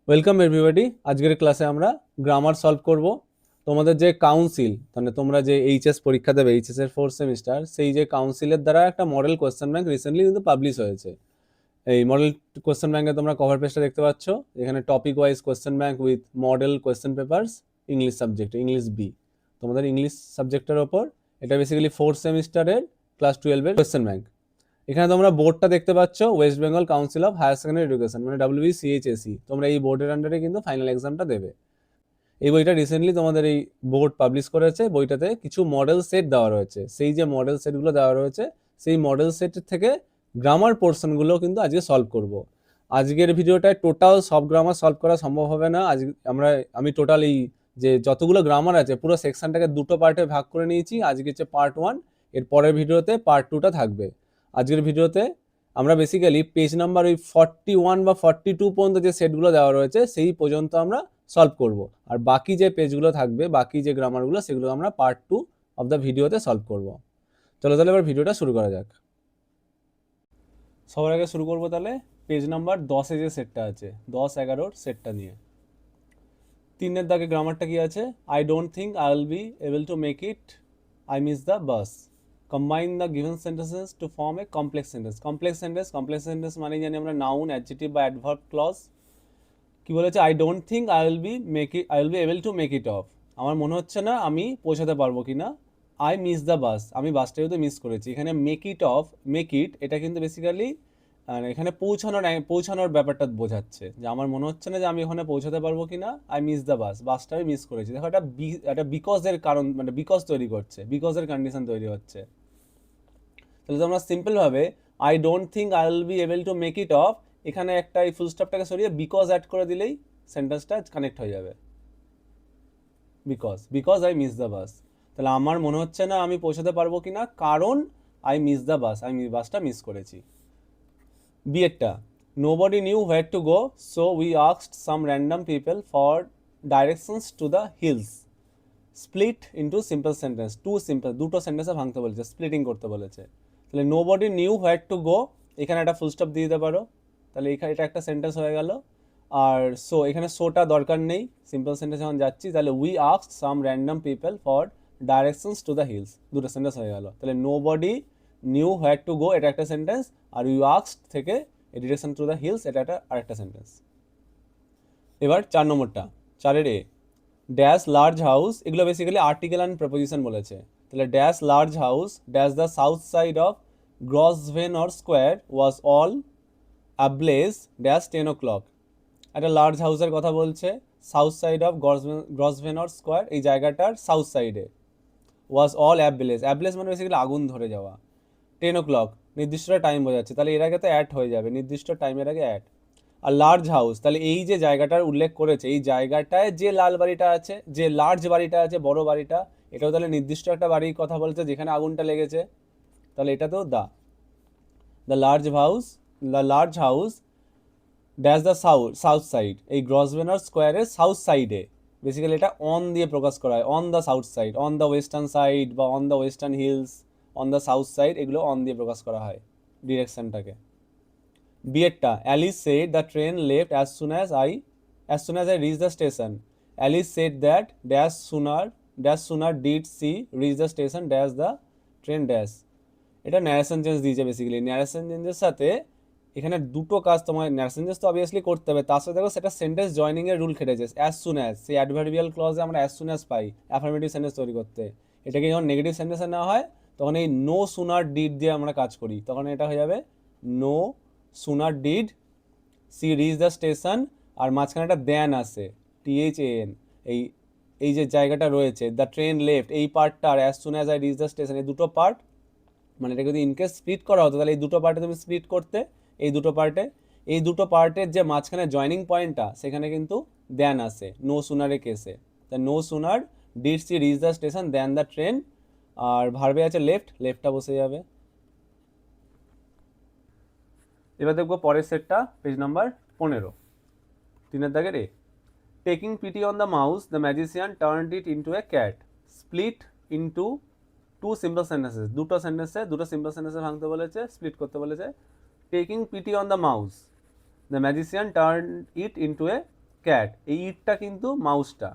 Welcome everybody. আজকের ক্লাসে আমরা গ্রামার সলভ করব। তোমাদের যে কাউন্সিল, মানে তোমরা যে এইচএস পরীক্ষা দেবে, এইচএস এর 4th সেমিস্টার, সেই যে কাউন্সিলের দ্বারা একটা মডেল কোয়েশ্চেন ব্যাংক রিসেন্টলি কিন্তু পাবলিশ হয়েছে। এই মডেল কোয়েশ্চেন ব্যাংকে তোমরা কভার পেজটা দেখতে পাচ্ছ। এখানে topic wise question bank with model question papers, English subject, English B, তোমাদের ইংলিশ সাবজেক্টের ওপর। এটা বেসিক্যালি 4th সেমিস্টারের ক্লাস 12 এর কোয়েশ্চেন ব্যাংক। এখানে তোমরা বোর্ডটা দেখতে পাচ্ছ, West Bengal Council of Higher Secondary Education, মানে WBCHSE। তোমরা এই বোর্ডের আন্ডারে কিন্তু ফাইনাল এক্সামটা দেবে। এই বইটা রিসেন্টলি তোমাদের এই বোর্ড পাবলিশ করেছে। বইটাতে কিছু মডেল সেট দেওয়া রয়েছে। সেই যে মডেল সেটগুলো দেওয়া রয়েছে, সেই মডেল সেট থেকে গ্রামার পোর্শনগুলো কিন্তু আজকে সলভ করব। আজকের ভিডিওটায় টোটাল সব গ্রামার সলভ করা সম্ভব হবে না। আমি টোটাল এই যে যতগুলো গ্রামার আছে পুরো সেকশনটাকে দুটো পার্টে ভাগ করে নিয়েছি। আজকে হচ্ছে পার্ট 1, এর পরের ভিডিওতে পার্ট 2টা থাকবে। আজকের ভিডিওতে আমরা বেসিক্যালি পেজ নাম্বার ওই 41 বা 42 পর্যন্ত যে সেটগুলো দেওয়া রয়েছে সেই পর্যন্ত আমরা সলভ করব। আর বাকি যে পেজগুলো থাকবে, বাকি যে গ্রামারগুলো, সেগুলো আমরা পার্ট 2 অফ দ্য ভিডিওতে সলভ করব। চলো তাহলে এবার ভিডিওটা শুরু করা যাক। সবার আগে শুরু করবো তাহলে পেজ নাম্বার 10-এ যে সেটটা আছে, 10-11 সেটটা নিয়ে। 3-এর দাগে গ্রামারটা কি আছে? I don't think I will be able to make it, I miss the bus. Combine the given sentences to form a complex sentence. Complex sentence মানে জানি আমরা নাউন, অ্যাডজেক্টিভ বা অ্যাডভার্ব ক্লজ। কি বলেছে? I don't think I will be able to make it of. আমার মনে হচ্ছে না আমি পৌঁছাতে পারবো কিনা। আই মিস দ্য বাস, আমি বাসটা কিন্তু মিস করেছি। এখানে মেক ইট অফ, এটা কিন্তু বেসিক্যালি এখানে পৌঁছানোর ব্যাপারটা বোঝাচ্ছে যে আমার মনে হচ্ছে না যে আমি ওখানে পৌঁছাতে পারবো কিনা। আই মিস দ্য বাসটা আমি মিস করেছি। দেখো একটা বিকজের কারণ, মানে বিকজ তৈরি করছে, বিকজের কন্ডিশন তৈরি হচ্ছে। তাহলে তোমরা সিম্পলভাবে I don't think I will be able to make it of, এখানে একটা এই ফুল স্টপটাকে সরিয়ে বিকজ অ্যাড করে দিলেই সেন্টেন্সটা কানেক্ট হয়ে যাবে। বিকজ আই মিস দ্য বাস। তাহলে আমার মনে হচ্ছে না আমি পৌঁছাতে পারবো কিনা, কারণ আই মিস দ্য বাস, আমি বাসটা মিস করেছি। বিয়েরটা, nobody knew where to go, so we asked some random people for directions to the hills. Split into simple sentence, দুটো সেন্টেন্সে ভাঙতে বলেছে, স্প্লিটিং করতে বলেছে। তাহলে nobody knew where to go, এখানে একটা ফুল স্টপ দিয়ে দিতে পারো, তাহলে এটা একটা সেন্টেন্স হয়ে গেল। আর সো, এখানে সোটা দরকার নেই, সিম্পল সেন্টেন্স যখন যাচ্ছি। তাহলে we asked some random people for directions to the hills, দুটো সেন্টেন্স হয়ে গেল। তাহলে nobody knew where to go, এটা একটা সেন্টেন্স। আর ইউ আস্কড থেকে ডিরেকশন টু দ্য হিলস, এটা একটা আরেকটা সেন্টেন্স। এবার 4 নম্বরটা, 4-এর এ, ড্যাশ লার্জ হাউস, এগুলো বেসিক্যালি আর্টিকেল অ্যান্ড প্রপোজিশন বলেছে। তাহলে dash large house dash the south side of Grosvenor Square was all ablaze dash 10 o'clock। একটা লার্জ হাউসের কথা বলছে, south side of Grosvenor square, এই জায়গাটার সাউথ সাইডে। ওয়াজ অল অ্যাবলেজ মানে বেসিক্যালি আগুন ধরে যাওয়া। 10 o'clock নির্দিষ্ট টাইম বোঝাচ্ছে, তাহলে এর আগে তো অ্যাট হয়ে যাবে, নির্দিষ্ট টাইমের আগে অ্যাট। আর লার্জ হাউস, তাহলে এই যে জায়গাটার উল্লেখ করেছে, এই জায়গাটায় যে লাল বাড়িটা আছে, যে লার্জ বাড়িটা আছে, বড় বাড়িটা, এটাও তাহলে নির্দিষ্ট একটা বাড়ির কথা বলছে যেখানে আগুনটা লেগেছে। তাহলে এটা তো the large house dash the south side, এই গ্রসভেনার স্কোয়ারের সাউথ সাইডে। বেসিক্যালি এটা অন দিয়ে প্রকাশ করা হয়, on the south side, on the western side বা on the western hills, on the south side, এগুলো অন দিয়ে প্রকাশ করা হয় ডিরেকশনটাকে। বিয়েরটা, Alice said the train left as soon as I reached the station. Alice said that dash sooner did she reach the station dash the train dash. এটা narration change দিয়েছে। Basically narration চেঞ্জের সাথে এখানে দুটো কাজ তোমার, ন্যারেশন চেঞ্জ তো obviously করতে হবে, তার সাথে দেখো সেটা সেন্টেন্স জয়নিং এর রুল খেটেছে। অ্যাজ সুন অ্যাজ, সেই অ্যাডভার্বিয়াল ক্লজে আমরা অ্যাজ সুন অ্যাজ পাই অ্যাফার্মেটিভ সেন্টেন্স তৈরি করতে। এটাকে যখন নেগেটিভ সেন্টেন্সে নেওয়া হয়, তখন এই নো সুনার ডিড দিয়ে আমরা কাজ করি, তখন এটা হয়ে যাবে no sooner did she reach the station. আর মাঝখানে একটা দেন আছে, THAN, এই এই যে জায়গাটা রয়েছে, দ্য ট্রেন লেফট, এই পার্টটা, আর as soon as I reach the station, এই দুটো পার্ট, মানে এটা যদি ইনকেস স্প্লিট করা হতো, তাহলে এই দুটো পার্টে তুমি স্প্লিট করতে, এই দুটো পার্টের যে মাঝখানে জয়নিং পয়েন্টটা, সেখানে কিন্তু দেন আছে নো সুনারের কেসে। তা no sooner did she reach the station then the train, আর ভার্বে আছে লেফটটা বসে যাবে। এবার দেখবো পরের সেটটা, পেজ নাম্বার 15, 3-এর দাগের এ, taking pity on the mouse the magician turned it into a cat, split into two simple sentences, দুটো সিম্পল সেন্টেন্সে ভাঙতে বলেছে, স্প্লিট করতে বলেছে। Taking pity on the mouse the magician turned it into a cat, এই ইটটা কিন্তু মাউসটা,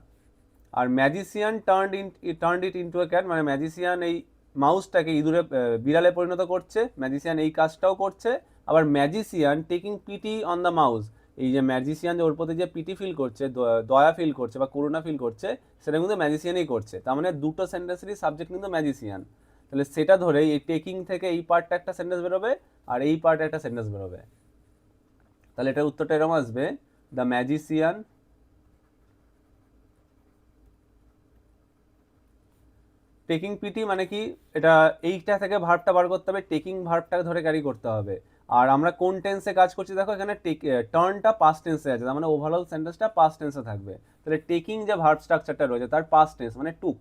আর magician turned it into a cat, মানে ম্যাজিসিয়ান এই মাউসটাকে বিড়ালে পরিণত করছে, ম্যাজিসিয়ান এই কাজটাও করছে। আবার magician taking pity on the mouse, এই যে ম্যাজিসিয়ান যে ওর প্রতি যে পিটি ফিল করছে, দয়া ফিল করছে বা করুণা ফিল করছে, সেটা কিন্তু ম্যাজিসিয়ানই করছে। তার মানে দুটো সেন্টেন্সেরই সাবজেক্ট কিন্তু ম্যাজিসিয়ান। তাহলে সেটা ধরেই এই টেকিং থেকে এই পার্টটা একটা সেন্টেন্স বেরোবে, আর এই পার্টে একটা সেন্টেন্স বেরোবে। তাহলে এটার উত্তরটা এরকম আসবে, দ্য ম্যাজিসিয়ান টেকিং পিটি, মানে কি এটা এইটা থেকে ভার্বটা বার করতে হবে, টেকিং ভার্বটাকে ধরে ক্যারি করতে হবে। আর আমরা কোন টেন্সে কাজ করছি দেখো, এখানে টার্নটা পাস্ট টেন্সে আছে, তার মানে ওভারঅল সেন্টেন্সটা পাস্ট টেন্সে থাকবে। তাহলে টেকিং যে ভার্ব স্ট্রাকচারটা রয়েছে তার পাস্ট টেন্স মানে টুক,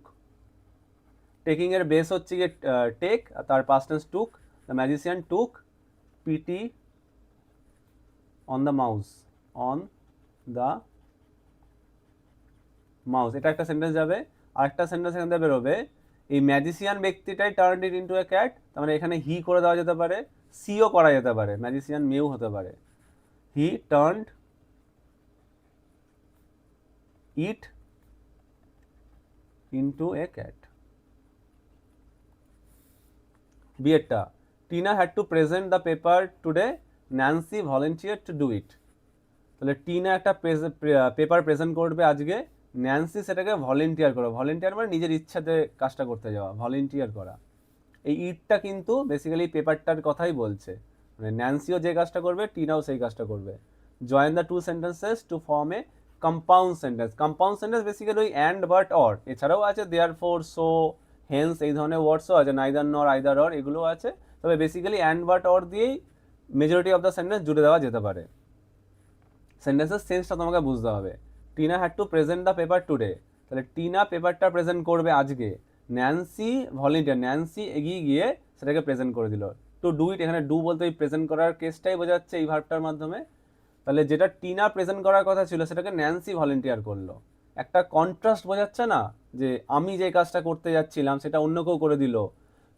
টেকিং এর বেস হচ্ছে গিয়ে টেক, আর তার past tense took. The magician took PT on the mouse, on the mouse, এটা একটা সেন্টেন্স যাবে। আর একটা সেন্টেন্স এখান থেকে বেরোবে, এই ম্যাজিসিয়ান ব্যক্তিটাই turned it into a cat, তার মানে এখানে হি করে দেওয়া যেতে পারে, সিও করা যেতে পারে, ম্যাজিসিয়ান মেও হতে পারে। He turned it into a cat. বিয়েরটা, Tina had to present the paper today, Nancy volunteer to do it. তাহলে টিনা একটা পেপার প্রেজেন্ট করবে আজকে, ন্যান্সি সেটাকে ভলেন্টিয়ার করো, ভলেন্টিয়ার মানে নিজের ইচ্ছাতে কাজটা করতে যাওয়া, ভলেন্টিয়ার করা। এই ইটটা কিন্তু বেসিক্যালি পেপারটার কথাই বলছে, মানে ন্যান্সিও যে কাজটা করবে টিনাও সেই কাজটা করবে। Join the two sentences to form a compound sentence. Compound sentence basically ওই অ্যান্ড বাট অর, এছাড়াও আছে দেয়ার ফোর সো হেন্স, এই ধরনের ওয়ার্ডসও আছে, নাইদার নর আইদার অর, এগুলোও আছে। তবে বেসিক্যালি অ্যান্ড বাট অর দিয়েই মেজরিটি অফ দ্য সেন্টেন্স জুড়ে দেওয়া যেতে পারে। সেন্টেন্সের সেন্সটা তোমাকে বুঝতে হবে। Tina had to present the paper today, তাহলে টিনা পেপারটা প্রেজেন্ট করবে আজকে, ন্যান্সি ভলেন্টিয়ার, ন্যান্সি এগিয়ে গিয়ে সেটাকে প্রেজেন্ট করে দিল। টু ডু ইট, এখানে ডু বলতে ওই প্রেজেন্ট করার কেসটাই বোঝাচ্ছে এই ভার্বটার মাধ্যমে। তাহলে যেটা টিনা প্রেজেন্ট করার কথা ছিল সেটাকে ন্যান্সি ভলেন্টিয়ার করলো। একটা কন্ট্রাস্ট বোঝাচ্ছে না, যে আমি যে কাজটা করতে যাচ্ছিলাম সেটা অন্য কেউ করে দিল।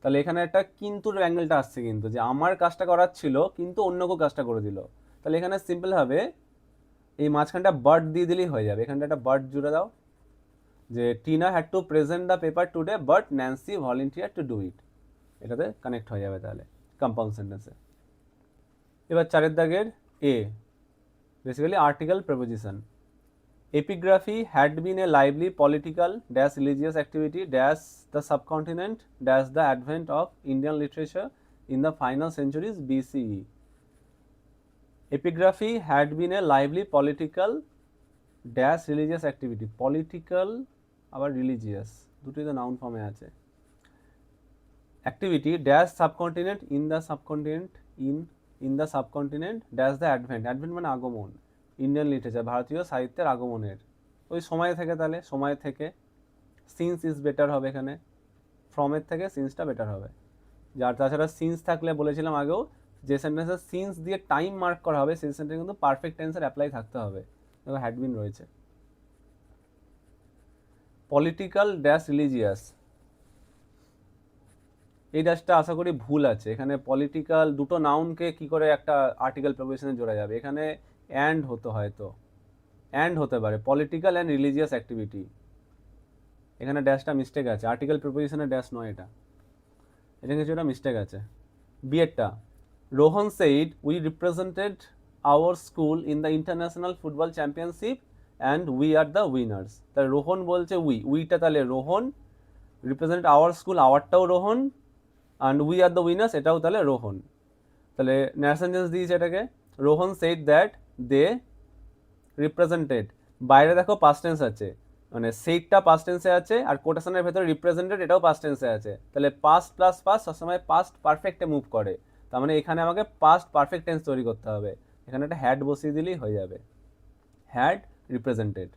তাহলে এখানে একটা কিন্তুর অ্যাঙ্গেলটা আসছে, কিন্তু যে আমার কাজটা করার ছিল কিন্তু অন্য কেউ কাজটা করে দিল। তাহলে এখানে সিম্পল হবে এই মাঝখানটা বাট দিয়ে দিলেই হয়ে যাবে, এখানটা একটা বাট জুড়ে দাও, যে Tina had to present the paper today but Nancy volunteer to do ইট, এটাতে কানেক্ট হয়ে যাবে তাহলে কম্পাউন্ড সেন্টেন্সে। এবার চারের দাগের A, basically article preposition. Epigraphy had been a lively political dash religious activity dash the subcontinent dash the advent of Indian literature in the final centuries BCE। Epigraphy had been a lively political dash religious activity, political আবার religious দুটোই তো noun ফর্মে আছে। Activity dash subcontinent in the subcontinent in the subcontinent dash the advent, advent মানে আগমন, Indian literature ভারতীয় সাহিত্যের আগমনের, ওই সময় থেকে, তাহলে সময় থেকে। সিন্স ইজ বেটার হবে এখানে, ফ্রমের থেকে সিন্সটা বেটার হবে। যার তাছাড়া সিন্স থাকলে বলেছিলাম আগেও, যে সেন্টেন্সে সিন্স দিয়ে টাইম মার্ক করা হবে সেই সেন্টেন্সে কিন্তু পারফেক্ট টেন্সের অ্যাপ্লাই থাকতে হবে। দেখো হ্যাডবিন রয়েছে। পলিটিক্যাল ড্যাশ রিলিজিয়াস, এই ড্যাশটা আশা করি ভুল আছে, এখানে পলিটিক্যাল দুটো নাউনকে কি করে একটা আর্টিকেল প্রেপোজিশনে জোড়া যাবে, এখানে অ্যান্ড হতে হয়তো, অ্যান্ড হতে পারে, পলিটিক্যাল অ্যান্ড রিলিজিয়াস অ্যাক্টিভিটি, এখানে ড্যাশটা মিস্টেক আছে, আর্টিকেল প্রেপোজিশনের ড্যাশ নয় এটা, এটা কিছুটা মিস্টেক আছে। বিয়েরটা, Rohan said we represented our school in the international football championship and we are the winners. তাহলে রোহন বলছে উইটা তাহলে রোহন, রিপ্রেজেন্ট আওয়ার স্কুল, আওয়ারটাও Rohan, and we are the winners এটাও তাহলে রোহন। তাহলে ন্যারেশন সেন্টেন্স দিয়েছে এটাকে, Rohan said that they represented, বাইরে দেখো পাস্ট টেন্স আছে, মানে সেইটটা পাস্ট টেন্সে আছে, আর কোটেশনের ভেতরে রিপ্রেজেন্টেড এটাও পাস্ট টেন্সে আছে, তাহলে পাস্ট প্লাস পাস্ট সবসময় পাস্ট পারফেক্টে মুভ করে, তার মানে এখানে আমাকে পাস্ট পারফেক্ট টেন্স তৈরি করতে হবে, এখানে একটা হ্যাড বসিয়ে দিলেই হয়ে যাবে, had represented.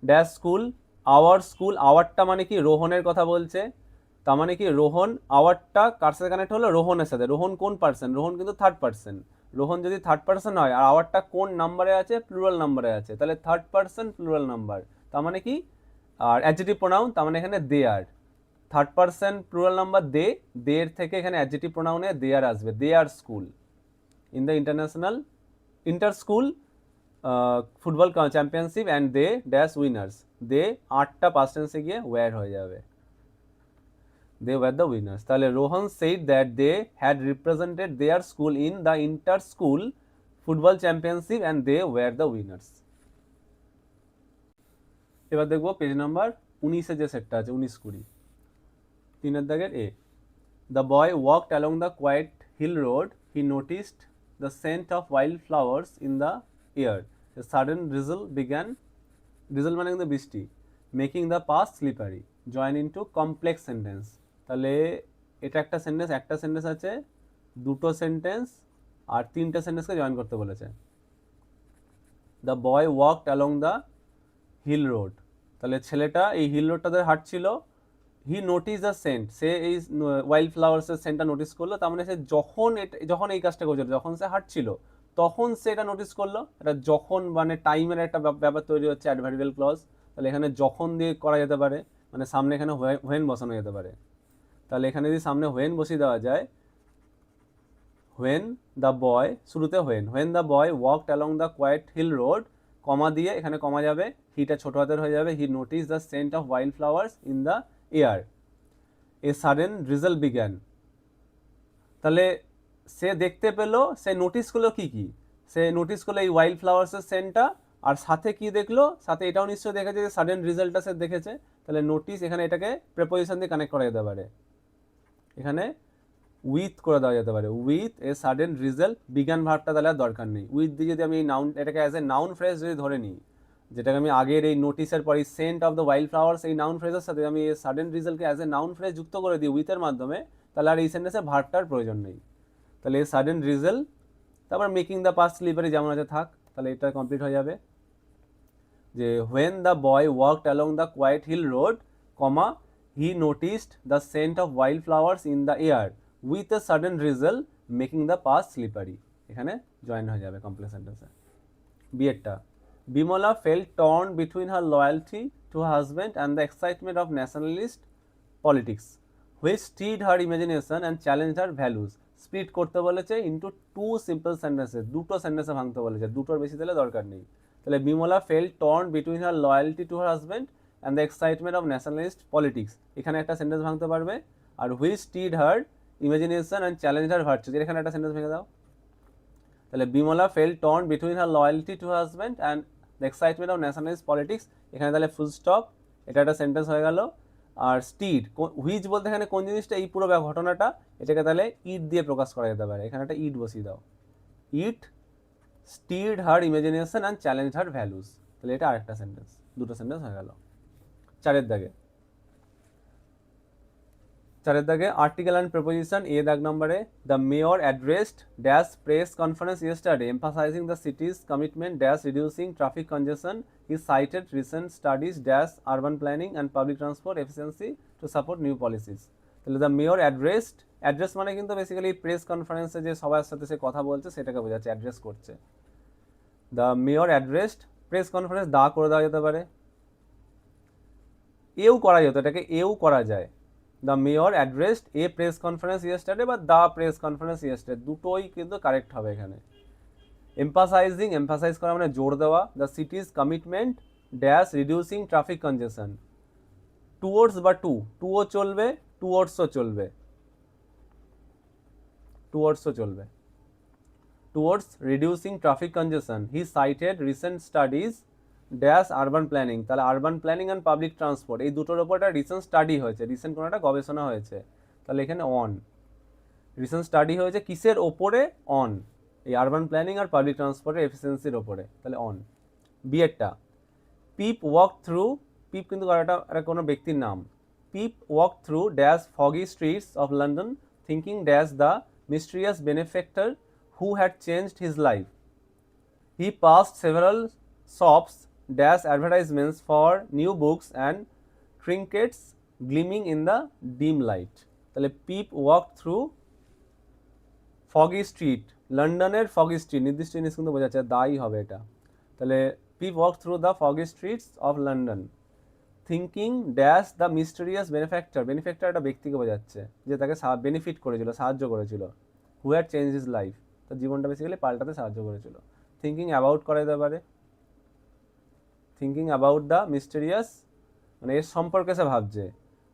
Dash school, school, আওয়ারটা মানে কি রোহনের কথা বলছে, তার মানে কি রোহন, আওয়ারটা কার সাথে কানেক্ট হলো, রোহনের সাথে। রোহন কোন পার্সন, রোহন কিন্তু থার্ড পার্সন, রোহন যদি থার্ড পার্সন হয় আর আওয়ারটা কোন নাম্বারে আছে, প্লুরাল নাম্বারে আছে, তাহলে থার্ড পার্সন প্লুরাল নাম্বার, তার মানে কি, আর অ্যাডজেক্টিভ প্রোনাউন, তার মানে এখানে their, third person plural number they, দের থেকে এখানে অ্যাডজেক্টিভ প্রোনাউনে দে আর আসবে, their school in the inter school football championship and they dash winners, they 8টা পাস্ট টেন্সে গিয়ে ওয়্যার হয়ে যাবে, they were the winners. তাহলে Rohan said that they had represented their school in the inter-school football championship and they were the winners. এবার দেখবো page number 19 যে সেটটা আছে 19-20 তিনের দাগের এ। The boy walked along the quiet hill road. He noticed the scent of wildflowers in the air. A sudden drizzle began. Drizzle মানে কিন্তু বৃষ্টি, making the path slippery. Join into complex sentence. তাহলে এটা একটা সেন্টেন্স আছে, দুটো sentence আর তিনটা সেন্টেন্সকে join করতে বলেছে। The boy walked along the hill road, তাহলে ছেলেটা এই হিল রোডটাতে হাঁটছিল। হি নোটিস দ্য সেন্ট, সে এই ওয়াইল্ড ফ্লাওয়ার্সের সেন্টটা নোটিস করলো। তার মানে সে যখন এই কাজটা করছিল, যখন সে হাঁটছিল তখন সে এটা নোটিস করলো। এটা যখন মানে টাইমের একটা ব্যাপার তৈরি হচ্ছে, অ্যাডভার্বিয়াল ক্লজ। তাহলে এখানে যখন দিয়ে করা যেতে পারে, মানে সামনে এখানে হোয়েন বসানো যেতে পারে। তাহলে এখানে যদি সামনে হোয়েন বসিয়ে দেওয়া যায়, হোয়েন দ্য বয়, শুরুতে when the boy walked along the quiet hill road, comma দিয়ে এখানে কমা যাবে, হিটা ছোট হাতের হয়ে যাবে। He notice the scent of wild flowers in the air, a sudden drizzle began. তাহলে সে দেখতে পেলো, সে নোটিস করলো কি সে নোটিস করলো এই ওয়াইল্ড ফ্লাওয়ার্সের সেন্টটা, আর সাথে কি দেখলো, সাথে এটাও নিশ্চয়ই দেখেছে যে সাডেন রিজাল্টটা সে দেখেছে। তাহলে নোটিস এখানে এটাকে প্রেপোজিশন দিয়ে কানেক্ট করা যেতে পারে, এখানে উইথ করে দেওয়া যেতে পারে, উইথ এ সাডেন রিজাল্ট বিজ্ঞান ভার্বটা তাহলে আর দরকার নেই। উইথ দিয়ে যদি আমি এই নাউন, এটাকে অ্যাজ এ নাউন ফ্রেজ যদি ধরে নিই, যেটাকে আমি আগের এই নোটিসের পরে scent of the wild flowers এই নাউন ফ্রেজের সাথে আমি এই sudden result as a noun phrase যুক্ত করে দিই উইথের মাধ্যমে, তাহলে আর এই সেন্টেন্সে ভার্বটার প্রয়োজন নেই। তাহলে এই সাডেন রিজাল্ট, তারপর মেকিং দ্য পাস্ট স্লিপারি যেমন আছে থাক, তাহলে এটা কমপ্লিট হয়ে যাবে। যে when the boy walked along the quiet hill road, comma he noticed the scent of wild flowers in the air with a sudden result making the path slippery, এখানে join হয়ে যাবে কমপ্লেক্স সেন্টেন্সে। বিয়েরটা, Bimala felt torn between her loyalty to husband and the excitement of nationalist politics which stirred her imagination and challenge her values. Split করতে বলেছে into two simple সেন্টেন্সে, দুটো সেন্টেন্সে ভাঙতে বলেছে, দুটোর বেশি দিলে দরকার নেই। তাহলে Bimala felt torn between her loyalty to her husband and the excitement of nationalist politics, এখানে একটা সেন্টেন্স ভাঙতে পারবে। আর which stirred her imagination and challenge her virtues, এখানে একটা সেন্টেন্স ভেঙে দাও। তাহলে Bimala felt torn between her loyalty to husband and the excitement of nationalist politics, এখানে তাহলে ফুল স্টপ, এটা একটা সেন্টেন্স হয়ে গেল। আর স্টিড, হুইচ বলতে এখানে কোন জিনিসটা, এই পুরো ঘটনাটা, এটাকে তাহলে ইট দিয়ে প্রকাশ করা যেতে পারে, এখানে একটা ইট বসিয়ে দাও। It stirred her imagination and challenge her values, তাহলে এটা আরেকটা সেন্টেন্স, দুটো সেন্টেন্স হয়ে গেল। চারের দাগে আর্টিকেল অ্যান্ড প্রেপোজিশন, এ দাগ নম্বরে, the mayor addressed dash press conference yesterday emphasising the city's commitment dash reducing traffic congestion, he cited recent studies dash urban planning and public transport efficiency to support new policies. তাহলে the mayor addressed, address মানে কিন্তু basically press কনফারেন্সে যে সবার সাথে সে কথা বলছে সেটাকে বোঝাচ্ছে, অ্যাড্রেস করছে। The mayor addressed press conference, দা করে দেওয়া যেতে পারে, এও করা যেত, এটাকে এও করা যায়। The mayor addressed A press conference yesterday বা দ্য প্রেস কনফারেন্স ইয়েস্টারডে, দুটোই কিন্তু কারেক্ট হবে এখানে। এমফাসাইজিং, এমফাসাইজ করা মানে জোর দেওয়া, the city's commitment dash reducing traffic congestion, towards বা টুও চলবে, টুয়ার্ডসও চলবে, towards reducing traffic congestion, he cited recent studies dash urban planning, তাহলে urban planning and public transport এই দুটোর ওপর একটা রিসেন্ট স্টাডি হয়েছে, রিসেন্ট কোনো একটা গবেষণা হয়েছে, তাহলে এখানে অন, রিসেন্ট স্টাডি হয়েছে কিসের ওপরে, অন, এই আরবান প্ল্যানিং আর পাবলিক ট্রান্সপোর্টের এফিসিয়েন্সির ওপরে, তাহলে অন। বিয়েরটা, পিপ ওয়াক থ্রু, পিপ কিন্তু একটা কোনো ব্যক্তির নাম, Pip walk through dash foggy streets of London thinking dash the mysterious benefactor who had changed his life. He passed several shops dash advertisements for new books and trinkets gleaming in the dim light. তাহলে Pip walk through foggy street, লন্ডনের foggy street, নির্দিষ্ট জিনিস কিন্তু বোঝাচ্ছে, দাই হবে এটা। তাহলে Pip walk through the foggy streets of London thinking dash the mysterious benefactor, benefactor একটা ব্যক্তিকে বোঝাচ্ছে যে তাকে বেনিফিট করেছিল, সাহায্য করেছিল, who had change his life, তার জীবনটা বেসিক্যালি পাল্টাতে সাহায্য করেছিল। থিঙ্কিং অ্যাবাউট করা যেতে পারে, থিঙ্কিং অ্যাবাউট দ্য মিস্টেরিয়াস, মানে এর সম্পর্কে সে ভাবছে।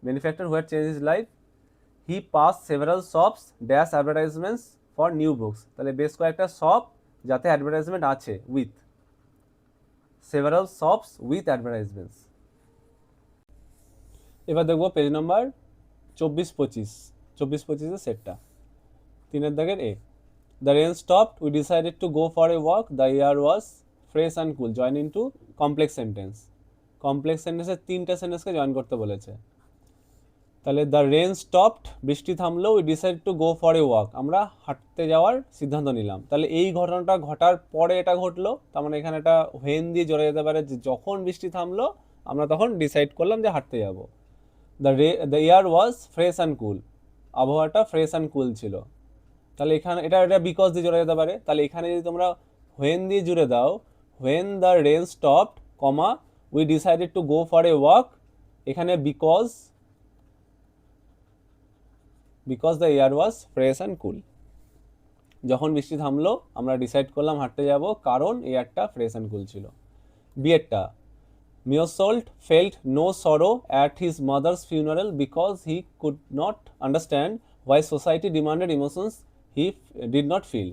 Benefactor who had change his life, he pass several shops dash advertisements for new books, তাহলে বেশ কয়েকটা শপ যাতে অ্যাডভার্টাইজমেন্ট আছে, with several shops with advertisements. এবার দেখবো পেজ নাম্বার 24-25, 24-25 সেটটা 3 দাগের A. The rain stopped, we decided to go for a walk, the air was fresh and cool, join in to complex sentence. Complex সেন্টেন্সের 3টে সেন্টেন্সকে join করতে বলেছে। তাহলে the rain stopped, বৃষ্টি থামলো, we decide to go for a walk, আমরা হাঁটতে যাওয়ার সিদ্ধান্ত নিলাম। তাহলে এই ঘটনাটা ঘটার পরে এটা ঘটলো, তার মানে এখানে একটা হোয়েন দিয়ে জড়ে যেতে পারে যে যখন বৃষ্টি থামলো আমরা তখন ডিসাইড করলাম যে হাঁটতে যাব। The air was fresh and কুল, আবহাওয়াটা ফ্রেশ অ্যান্ড কুল ছিল। তাহলে এখানে এটা বিকজ দিয়ে জড়ে যেতে পারে। তাহলে এখানে যদি তোমরা হোয়েন দিয়ে জুড়ে দাও, when the rain stopped, comma we decided to go for a walk, এখানে because the air was fresh and cool, যখন বৃষ্টি থামলো আমরা ডিসাইড করলাম হাঁটতে যাব কারণ এয়ারটা ফ্রেশ অ্যান্ড কুল ছিল। বিয়েরটা, Miosolt felt no sorrow at his mother's funeral because he could not understand why society demanded emotions he did not feel.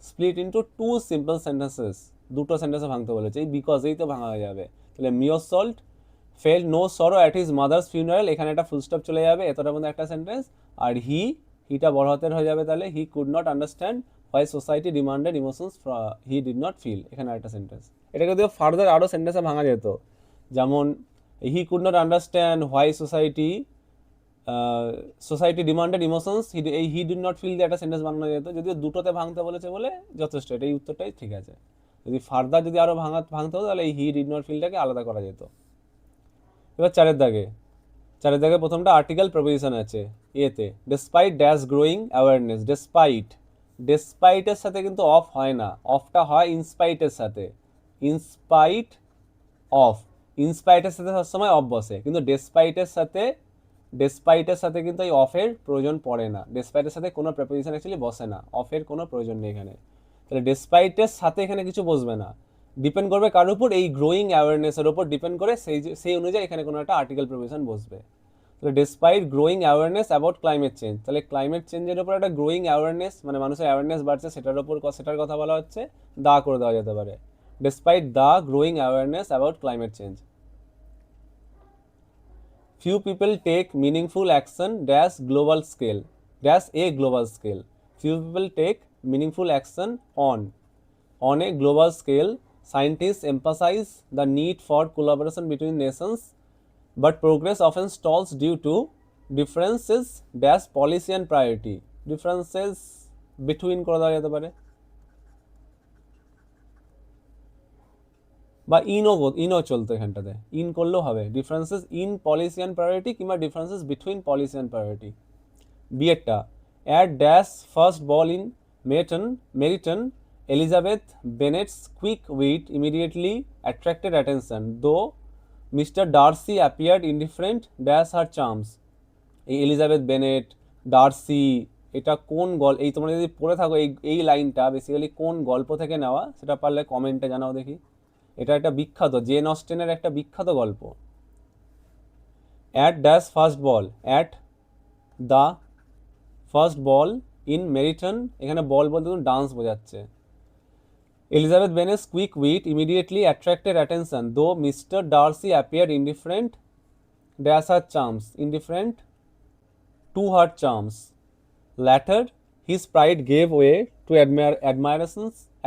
Split into two simple sentences. দুটো সেন্টেন্সে ভাঙতে বলেছে, এই বিকজ এই তো ভাঙা যাবে। তাহলে Miosolt felt no sorrow at his mother's funeral, এখানে একটা ফুল স্টপ চলে যাবে, এতটার মধ্যে একটা সেন্টেন্স। আর হিটা বড় হাতের হয়ে যাবে, তাহলে he could not understand why society demanded emotions he did not feel, এখানে একটা সেন্টেন্স। এটাকে যদি ফার্দার আরও সেন্টেন্সে ভাঙা যেত, যেমন he could not understand why society demanded emotions, he did not feel দিয়ে একটা সেন্টেন্স বানানো যেত। যদিও দুটোতে ভাঙতে বলেছে বলে যথেষ্ট, এটা এই উত্তরটাই ঠিক আছে। যদি ফার্দার যদি আরও ভাঙতে হতো তাহলে এই হি ডিড নট ফিলটাকে আলাদা করা যেত। এবার চারের দাগে প্রথমটা আর্টিকেল প্রপোজিশন আছে এতে, ডেসপাইট ড্যাশ গ্রোয়িং অ্যাওয়ারনেস। ডেসপাইটের সাথে কিন্তু অফ হয় না, অফটা হয় ইনস্পাইটের সাথে। ইনস্পাইট অফ, ইনস্পাইটের সাথে সবসময় অফ বসে, কিন্তু ডেসপাইটের সাথে কিন্তু এই অফের প্রয়োজন পড়ে না। ডেসপাইটের সাথে কোনো প্রেপোজিশন অ্যাকচুয়ালি বসে না, অফের কোনো প্রয়োজন নেই এখানে। তাহলে ডেসপাইটের সাথে এখানে কিছু বসবে না, ডিপেন্ড করবে কার উপর, এই গ্রোয়িং অ্যাওয়ারনেসের উপর ডিপেন্ড করে, সেই অনুযায়ী এখানে কোনো একটা আর্টিকেল প্রেপোজিশন বসবে। তাহলে despite growing awareness about climate change, তাহলে ক্লাইমেট চেঞ্জের উপর একটা গ্রোয়িং অ্যাওয়ারনেস, মানে মানুষের অ্যাওয়ারনেস বাড়ছে সেটার কথা বলা হচ্ছে, দা করে দেওয়া যেতে পারে, despite the growing awareness about climate change. Few people take meaningful action dash global scale, dash a global scale. Few people take meaningful action on a global scale. Scientists emphasize the need for collaboration between nations, but progress often stalls due to differences dash policy and priority. Differences between করে দেওয়া যেতে পারে, বা ইনও চলতো এখানটাতে, in করলেও হবে। Differences in policy and priority কিংবা differences between policy and priority. বিয়েরটা, at dash first ball in Meryton Elizabeth Bennet's quick wit immediately attracted attention, though Mister Darcy appeared indifferent dash her charms. এই Elizabeth Bennet, Darcy, এটা কোন এই তোমরা যদি পড়ে থাকো এই লাইনটা বেসিক্যালি কোন গল্প থেকে নেওয়া সেটা পারলে কমেন্টে জানাও দেখি। এটা একটা বিখ্যাত জেন অস্টেনের একটা বিখ্যাত গল্প। At dash first ball, at the first ball in Meryton, এখানে বল বলতে ডান্স বোঝাচ্ছে। Elizabeth Bennet's quick wit immediately attracted attention, though Mister Darcy appeared indifferent dash her charms, indifferent to her charms. Later his pride gave way to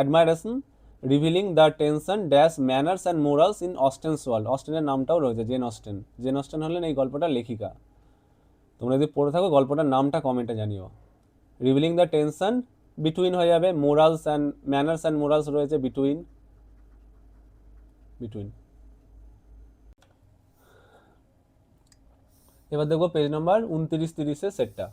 admiration revealing the tension dash manners and morals in Austen's world. অস্টেনের নামটাও রয়েছে gen Austen হলেন এই গল্পটার লেখিকা। তোমরা যদি পড়ে থাকো গল্পটার নামটা কমেন্টে জানিও। রিভিলিং দ্য টেনশন বিটুইন হয়ে যাবে, morals and manners and morals রয়েছে বিটুইন। এবার দেখবো পেজ নাম্বার 29-30 সেটটা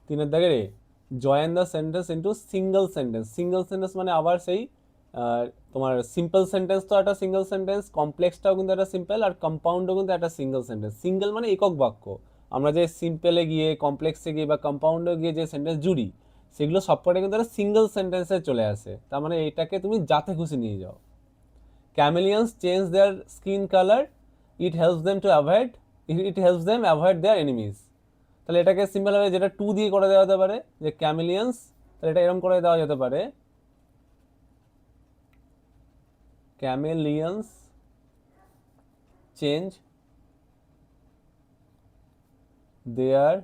3 দাগের A, join the sentence into single sentence. Single sentence মানে আবার সেই তোমার সিম্পল সেন্টেন্স তো একটা সিঙ্গল সেন্টেন্স, কমপ্লেক্সটাও কিন্তু একটা সিম্পল, আর কম্পাউন্ডও কিন্তু একটা সিঙ্গল সেন্টেন্স। সিঙ্গল মানে একক বাক্য, আমরা যে সিম্পলে গিয়ে কমপ্লেক্সে গিয়ে বা কম্পাউন্ডে গিয়ে যে সেন্টেন্স জুড়ি সেগুলো সবকটা কিন্তু একটা সিঙ্গল সেন্টেন্সে চলে আসে। তার মানে এটাকে তুমি যাতে খুশি নিয়ে যাও। Chameleons change their skin colour, it helps them avoid their enemies. তাহলে এটাকে সিম্পলভাবে যেটা টু দিয়ে করে দেওয়া যেতে পারে যে ক্যামেলিয়ন্স, তাহলে এটা এরকম করে দেওয়া যেতে পারে, chameleons change their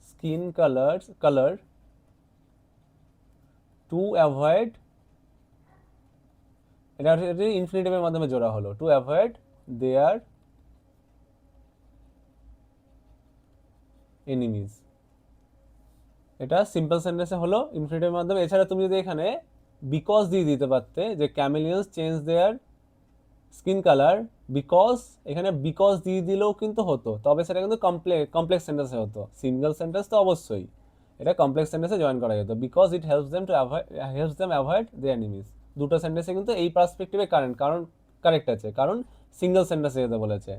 skin colour to avoid, এটা ইনফিনিটিভের মাধ্যমে জোড়া হলো, টু অ্যাভয়েড দেয়ার এনিমিজ। এটা সিম্পল সেন্টেন্সে হলো ইনফিনিটিভের মাধ্যমে। এছাড়া তুমি যদি এখানে বিকজ দিয়ে দিতে পারতে যে chameleons change their skin colour because, এখানে বিকজ দিয়ে দিলেও কিন্তু হতো, তবে সেটা কিন্তু কমপ্লেক্স সেন্টেন্সে হতো। সিঙ্গেল সেন্টেন্স তো অবশ্যই, এটা কমপ্লেক্স সেন্টেন্সে জয়েন করা যেত, because it helps them avoid the enemies. দুটো সেন্টেন্সে কিন্তু এই পার্সপেক্টিভে কারেক্ট আছে, কারণ সিঙ্গেল সেন্টেন্সে যেতে বলেছে।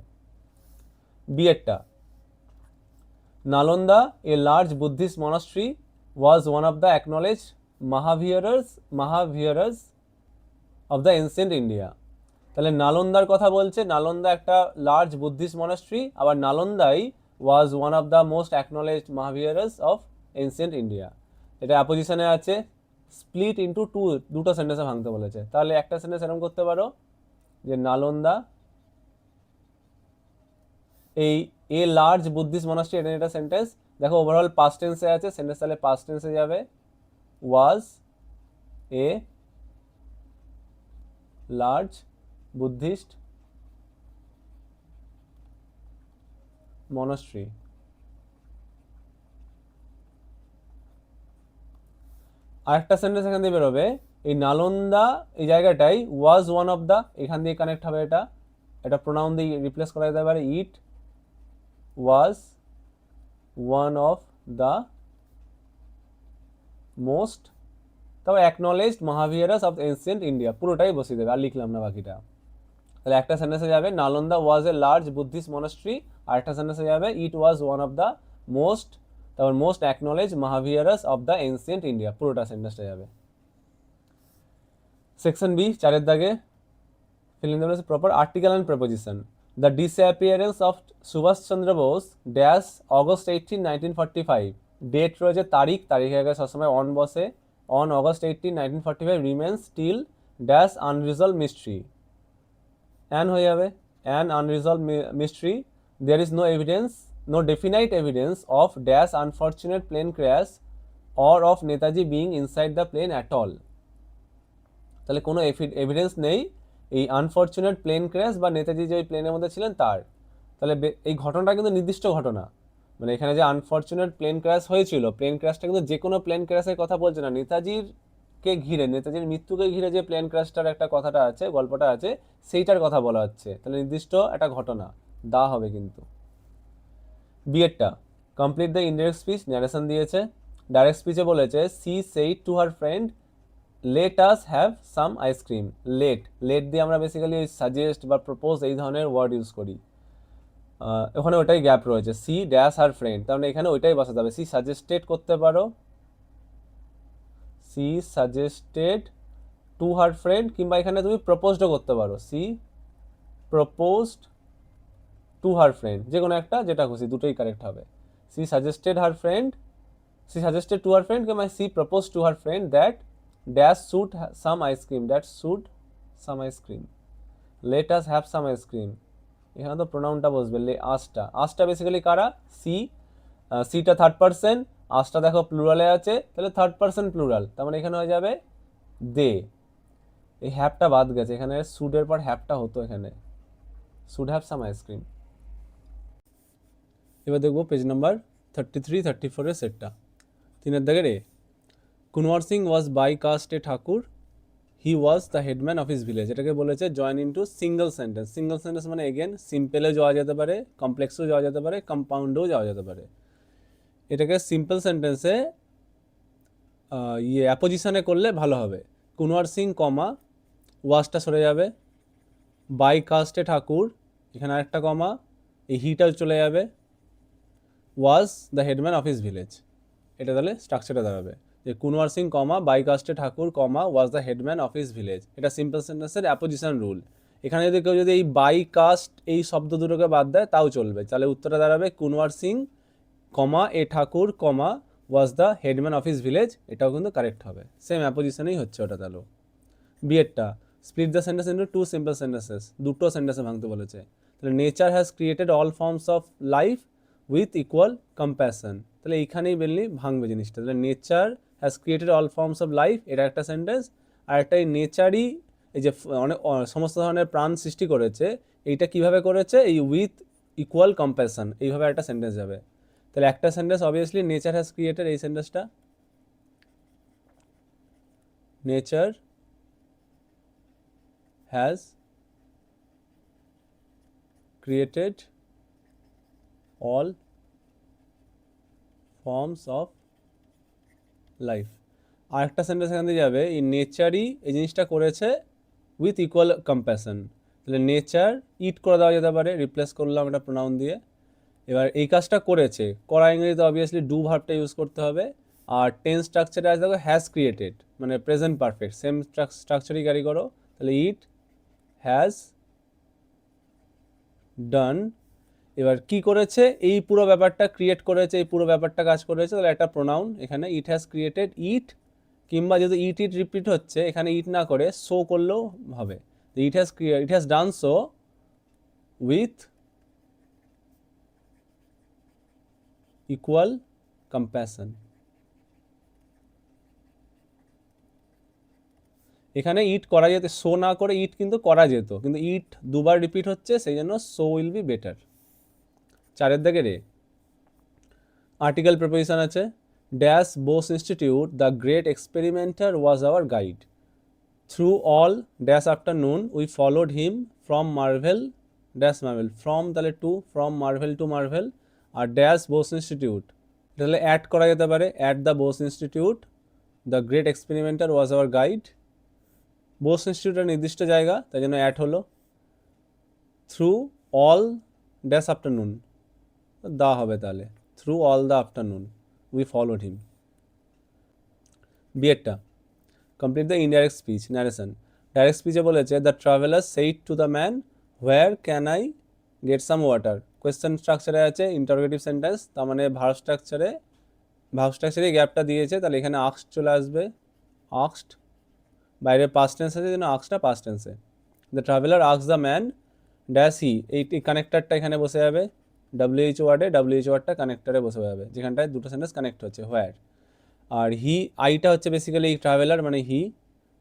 বিয়েরটা, Nalanda, a large Buddhist monastery, was one of the acknowledged mahaviharas of the ancient India. তাহলে নালন্দার কথা বলছে, নালন্দা একটা লার্জ বুদ্ধিস্ট মনাস্ট্রি, আবার নালন্দাই was one of the most acknowledged mahaviharas of ancient India. এটা অ্যাপোজিশনে আছে, স্প্লিট ইন্টু দুটো সেন্টেন্সে ভাঙতে বলেছে। তাহলে একটা সেন্টেন্স এরকম করতে পারো যে নালন্দা এই এ লার্জ বুদ্ধিস্ট মনাস্ট্রি, এটা সেন্টেন্স। দেখো ওভারঅল পাস্ট টেন্সে আছে সেন্টেন্স, তাহলে পাস্ট টেন্সে যাবে ওয়াজ এ লার্জ বুদ্ধিস্ট মনাস্ট্রি। আরেকটা সেন্টেন্স এখান দিয়ে বেরোবে, এই নালন্দা এই জায়গাটাই ওয়াজ ওয়ান অফ দ্য, এখান দিয়ে কানেক্ট হবে, এটা প্রোনাউন দিয়ে রিপ্লেস করা যেতে পারে, it was one of the most, তবে acknowledged mahaviharas of ancient India, পুরোটাই বসিয়ে দেবে, আর লিখলাম না বাকিটা। তাহলে একটা সেন্টেন্সে যাবে Nalanda was a large Buddhist monastery, আর একটা সেন্টেন্সে যাবে it was one of the most, তারপর most acknowledge mahaviharas of the ancient India, পুরোটা সেন্টেন্সটা যাবে। সেকশন বি, চারের দাগে fill in the blanks, proper article and preposition. The disappearance of Subhash Chandra Bose dash August 18, 1945, date রয়েছে তারিখ, তারিখের আগে সবসময় অন বসে, on August 18, 1945 remains still dash unresolved mystery, an হয়ে যাবে, an unresolved mystery, there is no definite evidence of dash unfortunate plane crash or of Netaji being inside the plane at all. তাহলে কোনো এভিডেন্স নেই এই unfortunate plane crash বা নেতাজি যে ওই প্লেনের মধ্যে ছিলেন তার। তাহলে এই ঘটনাটা কিন্তু নির্দিষ্ট ঘটনা, মানে এখানে যে আনফর্চুনেট প্লেন ক্র্যাশ হয়েছিল, প্লেন ক্র্যাশটা কিন্তু যে কোনো প্লেন ক্র্যাশের কথা বলছে না, নেতাজির মৃত্যুকে ঘিরে যে প্লেন ক্র্যাশটার একটা কথাটা আছে, গল্পটা আছে, সেইটার কথা বলা হচ্ছে। তাহলে নির্দিষ্ট একটা ঘটনা দা হবে কিন্তু। বিয়েরটা, complete the indirect speech, narration দিয়েছে। ডাইরেক্ট স্পিচে বলেছে she said to her friend let us have some ice cream. Let দিয়ে আমরা বেসিক্যালি সাজেস্ট বা প্রপোজ এই ধরনের ওয়ার্ড ইউজ করি, ওখানে ওটাই গ্যাপ রয়েছে, সি ড্যাশ হার ফ্রেন্ড, তার মানে এখানে ওইটাই বসাতে হবে, সি সাজেস্টেড করতে পারো, she suggested to her friend, কিংবা এখানে তুমি প্রপোজডও করতে পারো, she proposed to her friend, যে কোনো একটা, যেটা খুশি, দুটোই কারেক্ট হবে। She suggested to her friend কিংবা she propose to her friend that dash should some ice cream, let us have some ice cream, এখানে তো প্রোনাউনটা বসবে, আসটা বেসিক্যালি কারা, সিটা থার্ড পার্সন, আসটা দেখো প্লুরালে আছে, তাহলে থার্ড পার্সন প্লুরাল, তার মানে এখানে হয়ে যাবে দে। এই হ্যাভটা বাদ গেছে, এখানে শুডের পর হ্যাভটা হতো, এখানে শুড হ্যাভ সাম আইসক্রিম। এবার দেখবো পেজ নাম্বার 33, 34 সেটটা, 3 দাগের A, Kunwar Singh was by caste a Thakur, he was the headman of his village. এটাকে বলেছে join into single sentence. Single sentence মানে এগেন সিম্পলে যাওয়া যেতে পারে, কমপ্লেক্সও যাওয়া যেতে পারে, কম্পাউন্ডেও যাওয়া যেতে পারে। এটাকে সিম্পল সেন্টেন্সে অ্যাপোজিশনে করলে ভালো হবে। কুনওয়ার সিং কমা, ওয়াজটা সরে যাবে, বাই কাস্টে ঠাকুর, এখানে আরেকটা কমা, এই হিটাও চলে যাবে, was the headman of his village, এটা তাহলে স্ট্রাকচারটা দাঁড়াবে। যে কুনওয়ার সিং কমা বাইকাস্টে Thakur comma was the headman of his village, এটা সিম্পল সেন্টেন্সের অ্যাপোজিশন রুল। এখানে যদি কেউ যদি এই বাই কাস্ট এই শব্দ দুটোকে বাদ দেয় তাও চলবে, তাহলে উত্তরটা দাঁড়াবে Kunwar Singh comma a Thakur comma was the headman of his village, এটাও কিন্তু কারেক্ট হবে, সেম অ্যাপোজিশনেই হচ্ছে ওটা। তাহলে বিয়েরটা split the sentence into two simple sentences, দুটো সেন্টেন্সে ভাঙতে বলেছে। তাহলে nature has created all forms of life with equal compassion, তাহলে এইখানেই বেনলি ভাঙবে জিনিসটা। তাহলে nature has created all forms of life, এটা একটা সেন্টেন্স। আর একটা এই নেচারই এই যে অনেক সমস্ত ধরনের প্রাণ সৃষ্টি করেছে, এইটা কিভাবে করেছে, এই উইথ ইকুয়াল কম্প্যাশন, এইভাবে একটা সেন্টেন্স যাবে। তাহলে একটা sentence obviously nature has created, এই সেন্টেন্সটা nature has created all forms of life। আর একটা সেন্টেন্স এখান থেকে যাবে, এই নেচারই এই জিনিসটা করেছে উইথ ইকুয়াল কম্প্যাশন। তাহলে নেচার ইট করে দেওয়া যেতে পারে, রিপ্লেস করলাম এটা প্রোনাউন দিয়ে। এবার এই কাজটা করেছে, করা ইংরেজিতে অবভিয়াসলি ডু ভার্বটা ইউজ করতে হবে। আর টেন্স স্ট্রাকচারে আছে দেখো হ্যাজ ক্রিয়েটেড, মানে প্রেজেন্ট পারফেক্ট, সেম স্ট্রাকচারই ক্যারি করো। তাহলে ইট হ্যাজ ডান, এবার কি করেছে, এই পুরো ব্যাপারটা ক্রিয়েট করেছে, এই পুরো ব্যাপারটা কাজ করেছে, তাহলে একটা প্রোনাউন এখানে ইট হ্যাজ ক্রিয়েটেড ইট, কিংবা যেহেতু ইট ইট রিপিট হচ্ছে এখানে ইট না করে সো করলেও হবে। It has done so with equal compassion. এখানে ইট করা যেত, সো না করে ইট কিন্তু করা যেত, কিন্তু ইট দুবার রিপিট হচ্ছে সেই জন্য সো উইল বি বেটার। চারের দিকে রে আর্টিকেল প্রিপোজিশন আছে, dash Bose institute the great experimenter was our guide, through all dash afternoon we followed him from marvel dash marvel, from তাহলে to, from marvel to marvel, আর dash Bose institute তাহলে add করা যেতে পারে, at the Bose institute the great experimenter was our guide, Bose ইনস্টিটিউটের নির্দিষ্ট জায়গা তাই জন্য অ্যাট হলো। থ্রু অল ড্যাশ আফটারনুন দা হবে, তাহলে through all the afternoon we followed him. বিয়েরটা complete the indirect speech narration. Direct স্পিচে বলেছে the traveller said to the man where can I get some water, question স্ট্রাকচারে আছে interrogative sentence, তার মানে ভার্ব স্ট্রাকচারে গ্যাপটা দিয়েছে, তাহলে এখানে আস্কড চলে আসবে, আস্কড, বাইরে পাস্ট টেন্স আছে যেন আস্কটা পাস্ট টেন্সে। The traveller asked the man dash he, এই কানেক্টারটা এখানে বসে যাবে, WH ওয়ার্ডে WH ওয়ার্ডটা কানেক্টারে বসে যাবে, যেখানটায় দুটো সেন্টেন্স কানেক্ট হচ্ছে, হোয়ার। আর হি আইটা হচ্ছে বেসিক্যালি ট্রাভেলার মানে হি,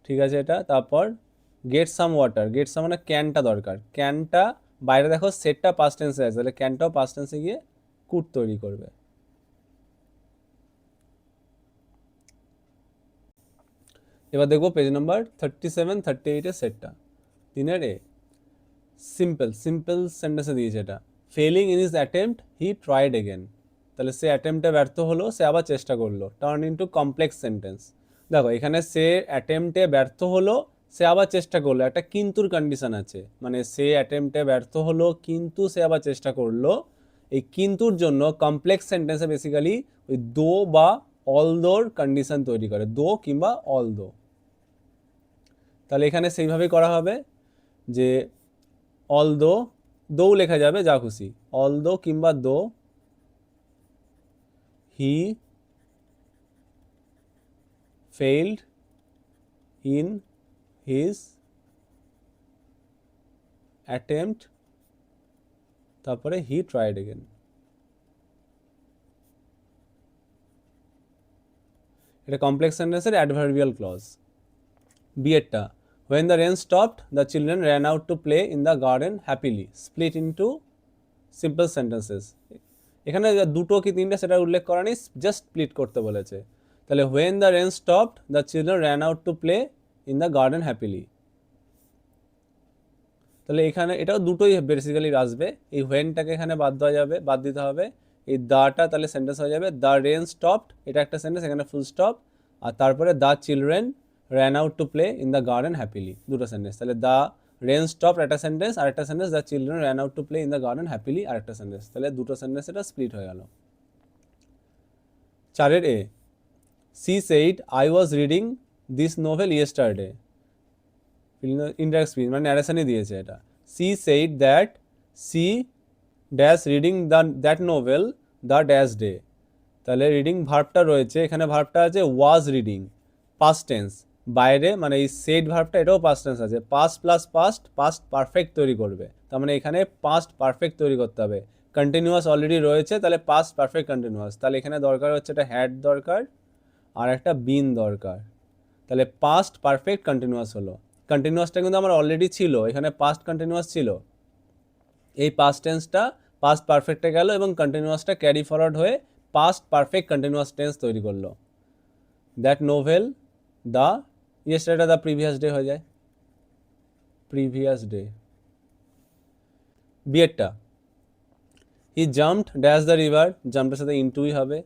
ঠিক আছে এটা। তারপর gate some water, get some মানে ক্যানটা দরকার, ক্যানটা বাইরে দেখো সেটটা পাস্ট টেন্সে আছে, তাহলে ক্যানটাও পাস্ট টেন্সে গিয়ে কুড তৈরি করবে। এবার দেখবো পেজ নাম্বার 37 38-এর সেটটা, 3-এর সিম্পল সেন্টেন্সে দিয়েছে এটা, felling in his attempt he tried again, তাহলে সে অ্যাটেম্পটে ব্যর্থ হলো, সে আবার চেষ্টা করলো, টার্ন ইনটু কমপ্লেক্স সেন্টেন্স। দেখো এখানে সে অ্যাটেম্পটে ব্যর্থ হলো, সে আবার চেষ্টা করলো, একটা কিন্তুর কন্ডিশন আছে, মানে সে অ্যাটেম্পটে ব্যর্থ হলো কিন্তু সে আবার চেষ্টা করলো, এই কিন্তুর জন্য কমপ্লেক্স সেন্টেন্সে বেসিক্যালি ওই দো বা অলদোর কন্ডিশন তৈরি করে, দো কিংবা অলদো। তাহলে এখানে সেইভাবেই করা হবে যে অলদো, দো লেখা যাবে যা খুশি, অলদো কিংবা though he failed in his attempt, তারপরে he tried again। এটা কমপ্লেক্স সেন্টেন্সের অ্যাডভার্বিয়াল ক্লজ। বিয়েরটা when the rain stopped the children ran out to play in the garden happily, split into simple sentences। এখানে দুটো কি তিনটা সেটা উল্লেখ করা নেই, জাস্ট স্প্লিট করতে বলেছে। তাহলে when the rain stopped the children ran out to play in the garden happily, তাহলে এখানে এটাও দুটোই বেসিক্যালি আসবে, এই হোয়েনটাকে এখানে বাদ দিতে হবে, এই দাটা তাহলে সেন্টেন্স হয়ে যাবে দ্য রেন স্টপড, এটা একটা সেন্টেন্স, এখানে ফুল স্টপ, আর তারপরে the children ran out to play in the garden happily, দুটো সেন্টেন্স। তাহলে দ্য রেন স্টপড একটা সেন্টেন্স, আর একটা sentence the children ran out to play in the garden happily আর একটা সেন্টেন্স, তাহলে দুটো সেন্টেন্স এটা স্প্লিট হয়ে গেল। 4-এর She said, I was reading this novel yesterday. Indirect speech মানে ন্যারেশনই দিয়েছে এটা। She said that she dash reading that novel the dash day. তাহলে রিডিং ভার্বটা রয়েছে, এখানে ভার্বটা আছে ওয়াজ রিডিং, পাস্ট টেন্স। বাইরে মানে এই সেড ভার্বটা এটাও পাস্ট টেন্স আছে, past plus past past perfect তৈরি করবে। তার মানে এখানে পাস্ট পারফেক্ট তৈরি করতে হবে। কন্টিনিউয়াস অলরেডি রয়েছে, তাহলে পাস্ট পারফেক্ট কন্টিনিউয়াস। তাহলে এখানে দরকার হচ্ছে একটা হ্যাড দরকার আর একটা বিন দরকার। তাহলে পাস্ট পারফেক্ট কন্টিনিউয়াস হলো। কন্টিনিউয়াসটা কিন্তু আমার অলরেডি ছিল, এখানে পাস্ট কন্টিনিউয়াস ছিল। এই পাস্ট টেন্সটা পাস্ট পারফেক্টে গেল এবং কন্টিনিউয়াসটা ক্যারি ফরওয়ার্ড হয়ে পাস্ট পারফেক্ট কন্টিনিউয়াস টেন্স তৈরি করলো। That novel the yesterday the previous day হয়ে যায়, প্রিভিয়াস ডে। বিয়েরটা he jumped dash the river, জাম্পের সাথে ইনটুই হবে,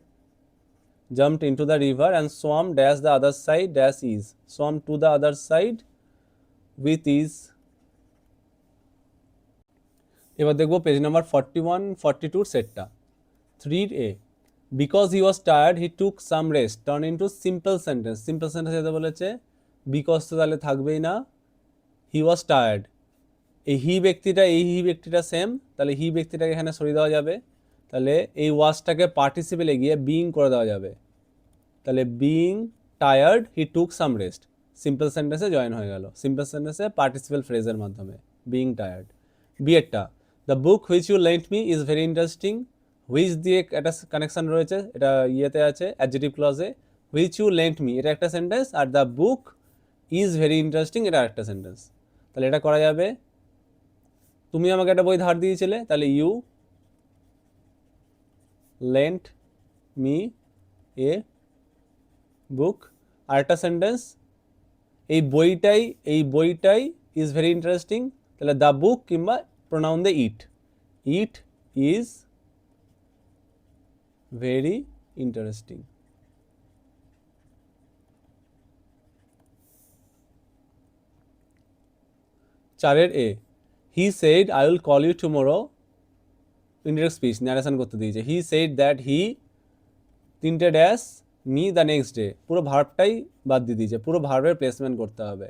jumped into the river and swam dash the other side dash ease, swam to the other side with ease. এবার দেখবো page number 41 42 সেটটা। 3A because he was tired he took some rest, turn into simple sentence. Simple sentence যেতে বলেছে, because তো তাহলে থাকবেই না, হি was tired. এই হি ব্যক্তিটা সেম, তাহলে হি ব্যক্তিটাকে এখানে সরিয়ে দেওয়া যাবে। তাহলে এই ওয়াজটাকে পার্টিসিপেলে গিয়ে বিইং করে দেওয়া যাবে। তাহলে being tired he took some rest, simple সেন্টেন্সে জয়েন হয়ে গেল, সিম্পল সেন্টেন্সে পার্টিসিপেল ফ্রেজের মাধ্যমে, বিইং টায়ার্ড। বিয়েরটা the book which you lent me is very interesting, which দিয়ে একটা কানেকশন রয়েছে, এটা ইয়েতে আছে অ্যাডজেক্টিভ ক্লজে। হুইচ ইউ লেন্ট মি এটা একটা সেন্টেন্স, আর the book is very interesting এটা একটা সেন্টেন্স। তাহলে এটা করা যাবে, তুমি আমাকে একটা বই ধার দিয়েছিলে, তাহলে you lent me a book. আর একটা সেন্টেন্স, এই বইটাই ইজ ভেরি ইন্টারেস্টিং, তাহলে দ্য বুক কিংবা প্রোনাউন দে it, it is very interesting. চারের A he said I will call you tomorrow, indirect speech narration করতে দিয়েছে। হি সেড দ্যাট হি তিনটে dash me the next day, পুরো ভার্বটাই বাদ দিয়ে দিয়েছে, পুরো ভার্বের প্লেসমেন্ট করতে হবে।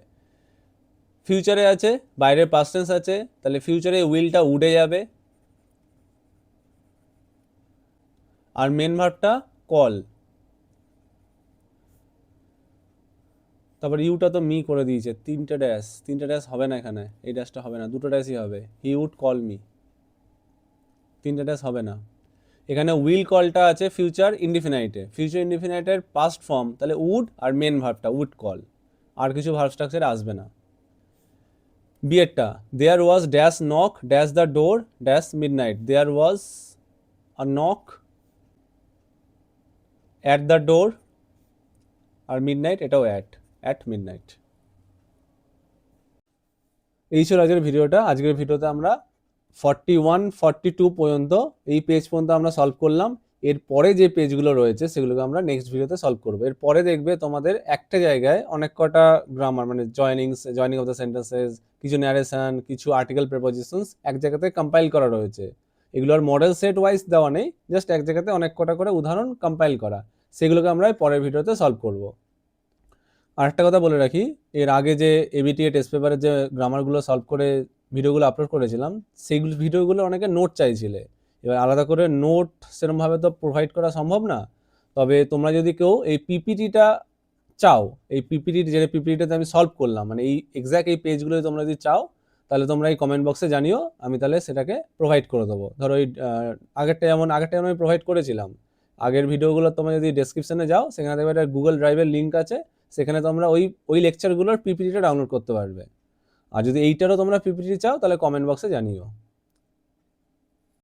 ফিউচারে আছে, বাইরের পাস্ট টেন্স আছে, তাহলে ফিউচারে উইলটা উড়ে যাবে, আর মেন ভার্বটা কল। তারপর ইউটা তো মি করে দিয়েছে, তিনটে ড্যাশ হবে না, এখানে এই ড্যাশটা হবে না, দুটো ড্যাশই হবে, হি উড কল মি, তিনটে ড্যাশ হবে না। এখানে উইল কলটা আছে ফিউচার ইনডিফিনাইটে, ফিউচার ইনডিফিনাইটের পাস্ট ফর্ম, তাহলে উড আর মেন ভার্বটা উড কল, আর কিছু ভার্ব স্ট্রাকচারে আসবে না। বিয়েরটা there was dash knock dash the door dash midnight, there was a knock at the door, আর মিডনাইট এটাও অ্যাট মিডনাইট। এই ছিল আজকের ভিডিওটা। আজকের ভিডিওতে আমরা 41 42 পর্যন্ত এই পেজ পর্যন্ত আমরা সলভ করলাম। এরপরে যে পেজগুলো রয়েছে সেগুলোকে আমরা নেক্সট ভিডিওতে সলভ করবো। এরপরে দেখবে তোমাদের একটা জায়গায় অনেক কটা গ্রামার মানে জয়নিং অফ দ্য সেন্টেন্সেস, কিছু ন্যারেশন, কিছু আর্টিকেল প্রিপোজিশনস এক জায়গাতে কম্পাইল করা রয়েছে। এগুলোর মডেল সেট ওয়াইজ দেওয়া নেই, জাস্ট এক জায়গাতে অনেক কটা করে উদাহরণ কম্পাইল করা, সেগুলোকে আমরা পরের ভিডিওতে সলভ করব। আর একটা কথা বলে রাখি, এর আগে যে এবিটিএ টেস্ট পেপারের যে গ্রামারগুলো সলভ করে ভিডিওগুলো আপলোড করেছিলাম, সেইগুলো ভিডিওগুলো অনেকে নোট চাইছিলে। এবার আলাদা করে নোট সেরকমভাবে তো প্রোভাইড করা সম্ভব না, তবে তোমরা যদি কেউ এই পিপিটিটা চাও, এই যে পিপিটিটাতে আমি সলভ করলাম মানে এই এক্স্যাক্ট এই পেজগুলো তোমরা যদি চাও, তাহলে তোমরা এই কমেন্ট বক্সে জানিও, আমি তাহলে সেটাকে প্রোভাইড করে দেবো। ধরো এই আগেরটা যেমন আমি প্রোভাইড করেছিলাম, আগের ভিডিওগুলো তোমরা যদি ডেসক্রিপশনে যাও, সেখানে দেখবে একটা গুগল ড্রাইভের লিঙ্ক আছে, সেখানে তোমরা ওই লেকচারগুলোর পিপিটিটা ডাউনলোড করতে পারবে। আর যদি এইটারও তোমরা পিপিটি চাও, তাহলে কমেন্ট বক্সে জানিও।